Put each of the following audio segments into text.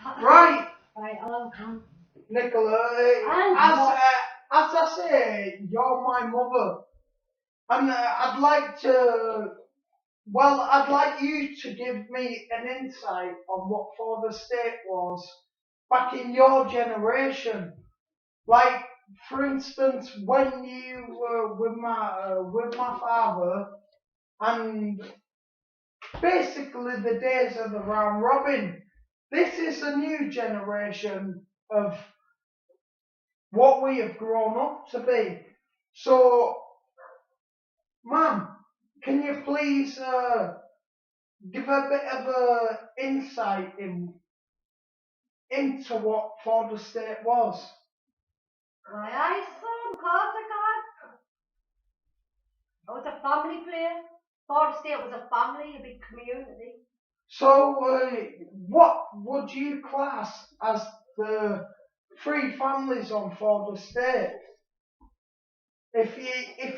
Right, Right, hello, Cam. Nicola, as I say, you're my mother, and I'd like you to give me an insight on what Ford Estate was back in your generation. Like, for instance, when you were with my father, and basically the days of the round robin. This is a new generation of what we have grown up to be. So, Ma'am, can you please give a bit of insight into what Ford Estate was? Why, I saw, of course I can. It was a family place. Ford Estate was a family, a big community. So, what would you class as the three families on Ford Estate? If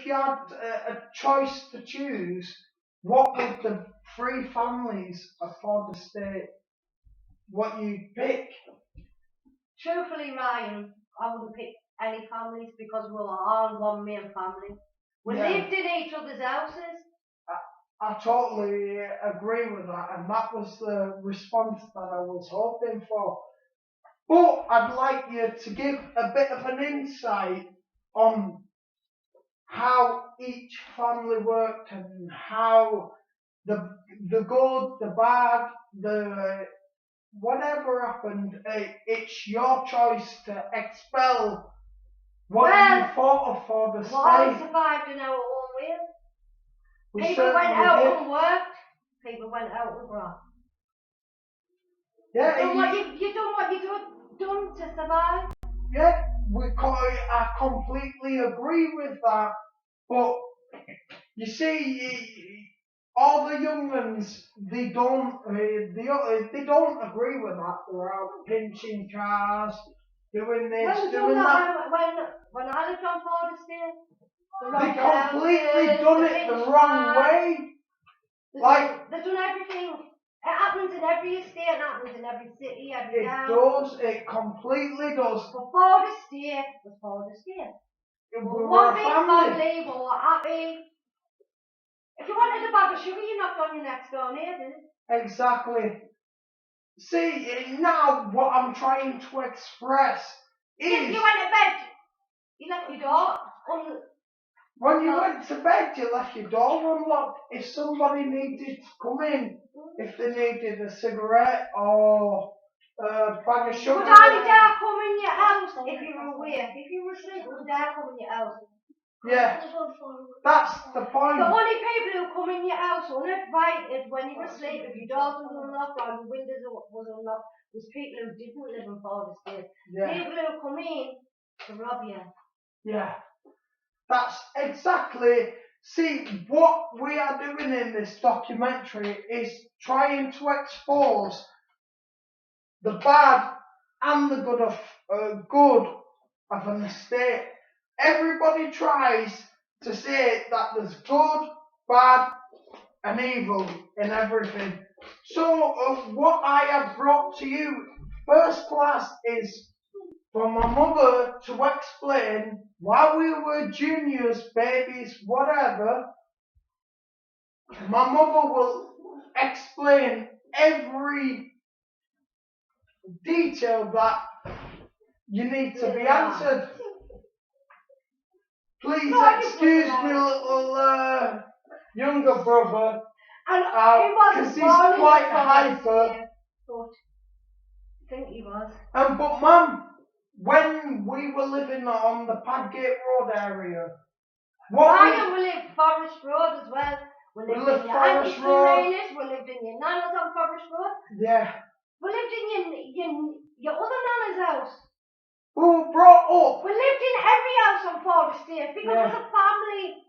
you had a choice to choose, what would the three families of Ford Estate, what you pick? Truthfully, Ryan, I wouldn't pick any families because we were all one main family. We lived in each other's houses. I totally agree with that, and that was the response that I was hoping for. But I'd like you to give a bit of an insight on how each family worked and how the good, the bad, the whatever happened. It's your choice to expel what you thought of Ford Estate. Well, I survived in our own ways. People went out and worked. People went out and worked. Yeah, you done what you done to survive. Yeah, I completely agree with that. But you see, all the young ones, they don't agree with that. They're out pinching cars, doing this, doing that. When I lived on Ford Estate, they completely done it the wrong way. They've done everything. It happens in every estate, it happens in every city, every town. It does, it completely does. But Ford Estate was Ford Estate. We one big family, we were happy. If you wanted a bag of sugar, you knocked on your next door neighbour. Exactly. See, now what I'm trying to express is... You went to bed, you left your door unlocked. When you went to bed, you left your door unlocked. If somebody needed to come in, if they needed a cigarette or a bag of sugar... Would I dare come in your house if you were awake? If you were asleep, would I dare come in your house? Yeah, that's the point. The only people who come in your house uninvited when you were asleep, if your doors was unlocked or your windows was unlocked, was people who didn't live in Ford Estate. Yeah. People who come in to rob you. Yeah, that's exactly... See, what we are doing in this documentary is trying to expose the bad and the good of an estate. Everybody tries to say that there's good, bad, and evil in everything. So what I have brought to you, first class, is for my mother to explain while we were juniors, babies, whatever. My mother will explain every detail that you need to be answered. Please excuse me, little younger brother, because he's quite hyper. I think he was. But Mum, when we were living on the Padgate Road area, we lived Forest Road as well. We lived in your Auntie Serena's, we lived in your Nana's on Forest Road. Yeah. We lived in your other Nana's house. Who brought up? We lived in every house on Ford Estate because it was a family.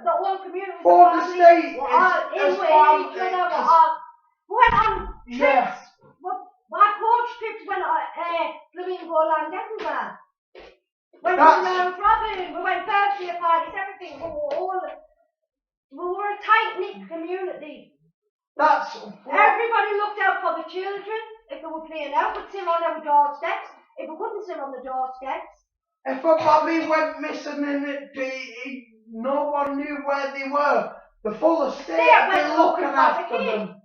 The whole community was Ford a family. Estate We're all in with each other. We went on trips. Yeah. My coach trips went on Flamingo Land everywhere. Went to round robin, we went birthday parties, everything. We were a tight-knit community. Everybody looked out for the children. if they were playing out, we'd sit on our doorsteps. If we couldn't sit on the doorsteps, If a baby went missing in it, no one knew where they were. The full estate They would be went looking looking for the after kid. them.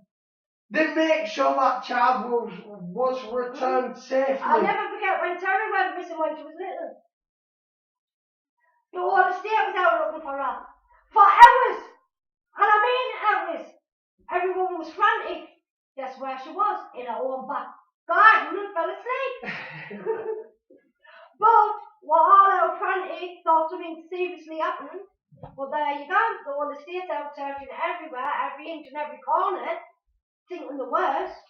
They make sure that child was returned safely. I'll never forget when Terry went missing when she was little. The whole estate was out looking for her. For hours. And I mean hours. Everyone was frantic. Guess where she was? In her own back garden and fell asleep. But while all our frantic thought something seriously happened, but there you go. The whole estate's out searching everywhere, every inch and every corner, thinking the worst.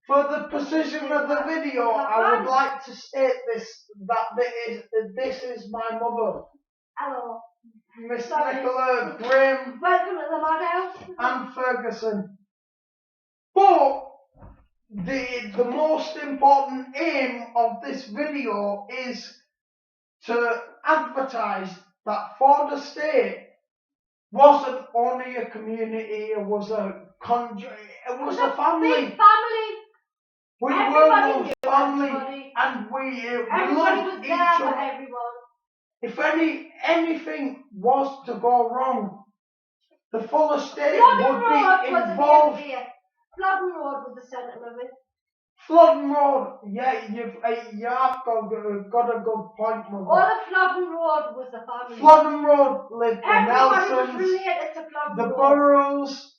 For the precision of the video, I would like to state this is my mother, Hello. Miss Sorry. Nicola Graham Welcome to the madhouse. and Ferguson. But the most important aim of this video is to advertise that Ford Estate wasn't only a community, it was a family. Big family. We Everybody were knew a family, everybody. and we Everybody loved was each there for other. everyone. If anything was to go wrong, the full estate Flodden would Road be was the involved. base here. Flodden Road was the centre of it. Flodden Road, yeah, you have got a good point, mother. All of Flodden Road was the family. Flodden Road lived the Everybody was Nelsons, related to Flodden the Road. Burrows.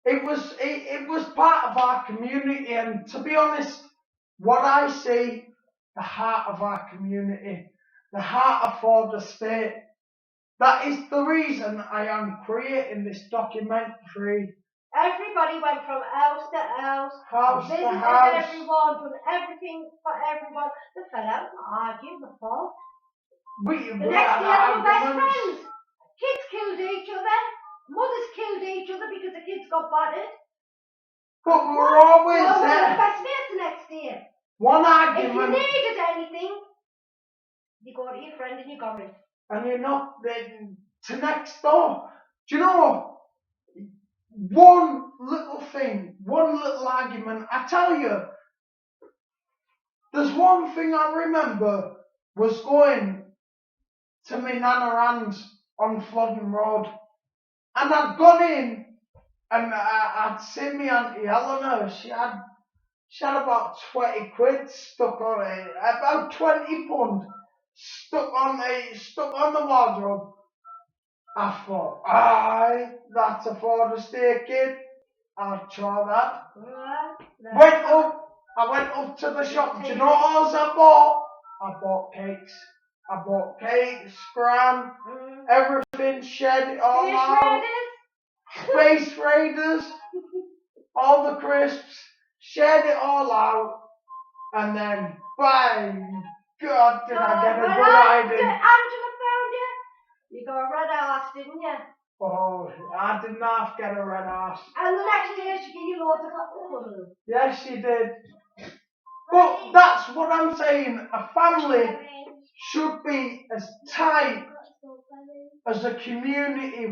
It was part of our community, and to be honest, what I see, the heart of our community, the heart of Ford Estate. That is the reason I am creating this documentary. Everybody went from house to house, to visited house. everyone, done everything for everyone. They fell out and argued, they fought. The next day they were best friends. Kids killed each other. Mothers killed each other because the kids got battered. But we were always Well, we were there. best mates the next day. One If you argument, needed anything, you go to your friend and you got it. and you're not to next door. Do you know, one little thing, one little argument, I tell you, there's one thing I remember was going to my Nana Ann's on Flodden Road, and I'd gone in and I'd seen my Auntie Eleanor. She had about 20 quid stuck on it, about 20 pound stuck on the wardrobe. I thought, aye, that's a Ford Estate kid. I'll try that. I went up to the shop. Do you know what else I bought? I bought cakes. I bought cakes, scram, everything, shed it all out. Space Raiders, all the crisps, shed it all out, and then bang! God, did I get a good idea? Angela found you. You got a red ass, didn't you? Oh, I did not get a red ass. And the next day she gave you loads of couples. Yes, she did. But that's what I'm saying. A family should be as tight as a community.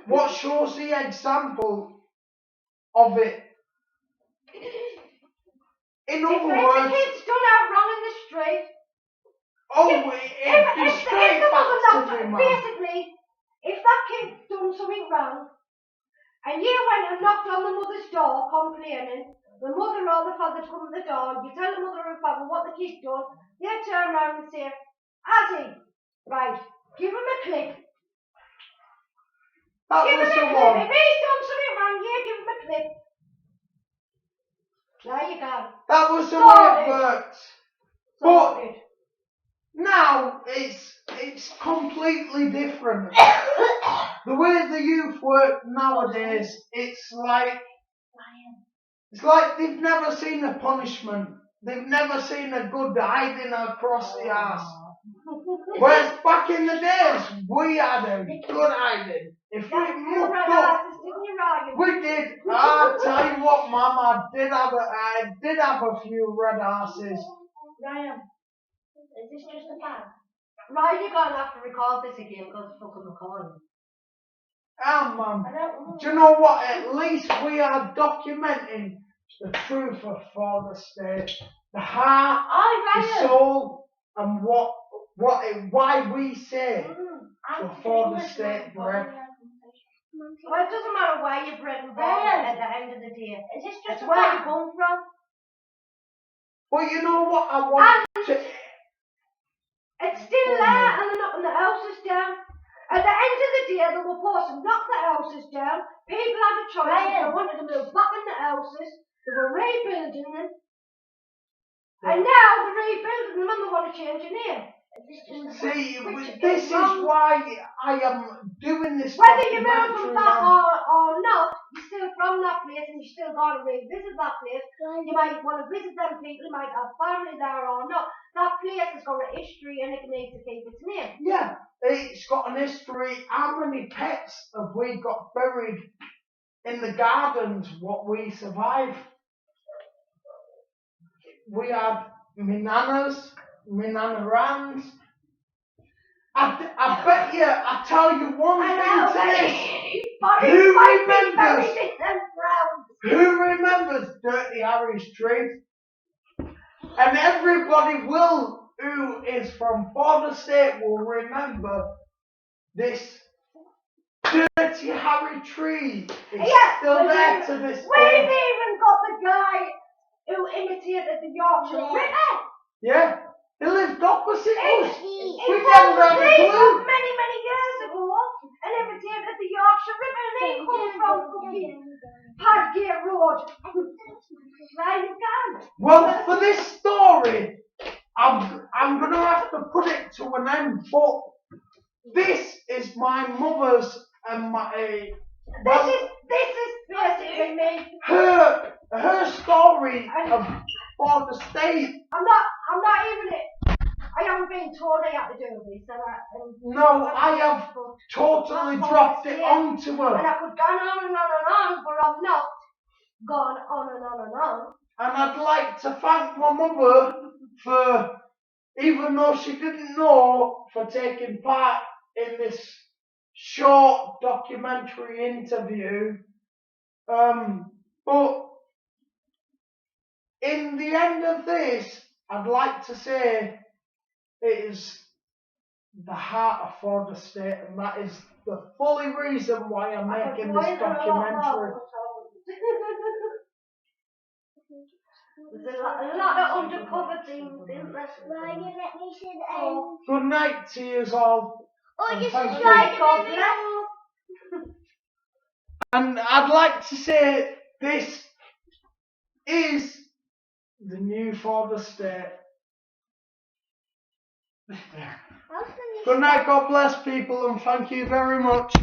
What shows the example of it? In other words, if the kids done out wrong in the street, it'd be straight back to me, man. basically, if that kid done something wrong, and you went and knocked on the mother's door complaining, the mother or the father come to the door, you tell the mother and father what the kid done, they turn around and say, Azzy, right, give him a clip. Give him a clip. If he's done something wrong, you give him a clip. There you go. That was the way it worked. Sorted. But now it's completely different. The way the youth work nowadays, it's like they've never seen a punishment. They've never seen a good hiding across the arse. Whereas back in the days, we had a good hiding. If we mucked up, we did. I tell you what, Mum, I did have a few red arses. Ryan, is this just a fan? Ryan, you're going to have to record this again because it's fucking recording. Man. I don't know. Do you know what? At least we are documenting the truth of Father State, the heart, the soul, and why we say the Father State bread. Well, it doesn't matter where you're bred and born at the end of the day. It's where you come from. But you know what I want to... It's still there and they're knocking the houses down. At the end of the day, they were forced to knock the houses down. People had a choice if they wanted to move back in the houses. They were rebuilding them. And now they're rebuilding them and they want to change the name. See, this is why I am doing this. Whether you move them back or not, you're still from that place and you still got to revisit that place. You might want to visit them people, you might have family there or not. That place has got a history and it needs to keep its name. Yeah, it's got an history. How many pets have we got buried in the gardens what we survived? We had my Nana Rans. I bet you, I tell you one thing today. Who remembers Dirty Harry's tree? And everybody who is from Father State will remember this Dirty Harry tree. It's still there to this day. We've even got the guy who imitated the Yorkshire Ripper. Yeah, he lived opposite us. He We was never had a many, clue. many years ago and imitated the Yorkshire Ripper and he comes from fucking Padgate Road. There you go. Well, for this story, I'm gonna have to put it to an end, but this is my mother's and my This is basically me. her story of Father State. I'm not even it. I haven't been told I have to do this. No, I have totally dropped it onto her. And I could go on and on and on, but I've not gone on and on and on. And I'd like to thank my mother for, even though she didn't know, for taking part in this short documentary interview. But in the end of this, I'd like to say it is the heart of Father State, and that is the fully reason why I'm making this documentary. There's a lot of undercover things in this. Let me see the end. Good night to you all. Oh, you thank subscribe, you. God bless. And I'd like to say this is the new Father State. Good night, God bless people, and thank you very much.